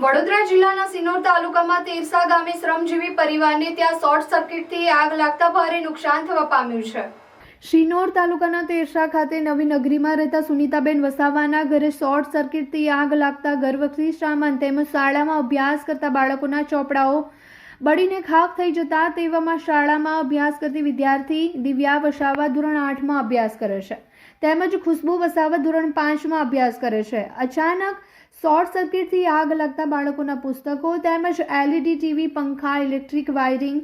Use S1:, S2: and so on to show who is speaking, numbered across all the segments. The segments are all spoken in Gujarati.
S1: વડોદરા જિલ્લાના સિનોર તાલુકામાં તેરસા ગામે શ્રમજીવી પરિવારને ત્યાં શોર્ટ સર્કિટથી આગ લાગતા ભારે નુકસાન થવા પામ્યું છે। શિનોર તાલુકાના તેરસા ખાતે નવી નગરીમાં રહેતા સુનીતાબેન વસાવાના ઘરે શોર્ટ સર્કિટથી આગ લાગતા ગર્ભવતી સામાન તેમજ શાળામાં અભ્યાસ કરતા બાળકોના ચોપડાઓ બળીને ખાખ થઈ જતા તેવામાં શાળામાં અભ્યાસ કરતી વિદ્યાર્થી દિવ્યા વસાવા ધોરણ 8માં અભ્યાસ કરે છે તેમજ ખુશ્બુ વસાવા ધોરણ 5માં અભ્યાસ કરે છે। અચાનક શોર્ટ સર્કિટથી આગ લાગતા બાળકોના પુસ્તકો તેમજ એલઈડી ટીવી પંખા ઇલેક્ટ્રિક વાયરિંગ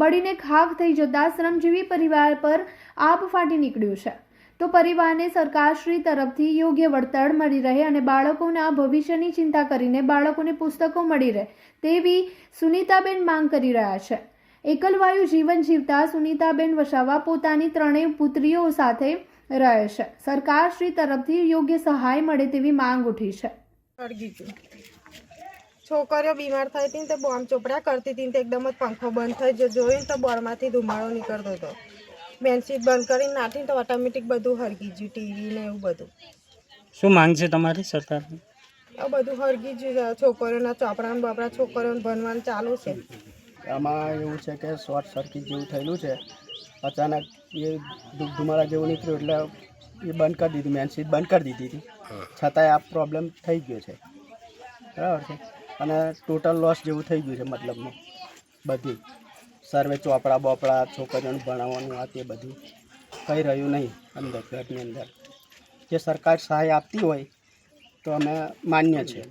S1: બળીને ખાખ થઈ જતા શ્રમજીવી પરિવાર પર આબ ફાટી નીકળ્યું છે। તો પરિવારને સરકારશ્રી તરફથી યોગ્ય વળતર મળી રહે અને બાળકોના ભવિષ્યની ચિંતા કરીને બાળકોને પુસ્તકો મળી રહે તેવી સુનીતાબેન માંગ કરી રહ્યા છે। એકલવાયુ જીવન જીવતા સુનીતાબેન વસાવા પોતાની 3 પુત્રીઓ સાથે રહે છે। સરકારશ્રી તરફથી યોગ્ય સહાય મળે તેવી માંગ ઉઠી છે।
S2: છોકરીઓ બીમાર થઈ હતી ને તે બોમ્બ ચોપડા કરતી હતી ને એકદમ જ પંખો બંધ થઈ ગયો જોઈને તો બોરમાંથી ધુમાડો નીકળતો હતો। બેનશીટ બંધ કરીને નાખીને તો ઓટોમેટિક બધું હરગી ગયું, ટીવી ને એવું બધું।
S3: શું માંગ છે તમારી સરકારની?
S2: આ બધું હરગી ગયું, છોકરીઓના ચોપડા ને બાપડા છોકરીઓને ભણવાનું ચાલુ છે।
S4: આમાં એવું છે કે શોર્ટ સર્કિટ જેવું થયેલું છે। અચાનક એ ધુમાડા જેવું નીકળ્યું એટલે એ બંધ કરી દીધું, મેન સ્વિચ બંધ કરી દીધી હતી, છતાંય આ પ્રોબ્લેમ થઈ ગયો છે, બરાબર છે। અને ટોટલ લોસ જેવું થઈ ગયું છે, મતલબમાં બધી સર્વે ચોપડા બોપડા છોકરીઓને ભણાવવાનું આ તે બધું કંઈ રહ્યું નહીં અંદર ઘરની અંદર। જે સરકાર સહાય આપતી હોય તો અમે માન્ય છે।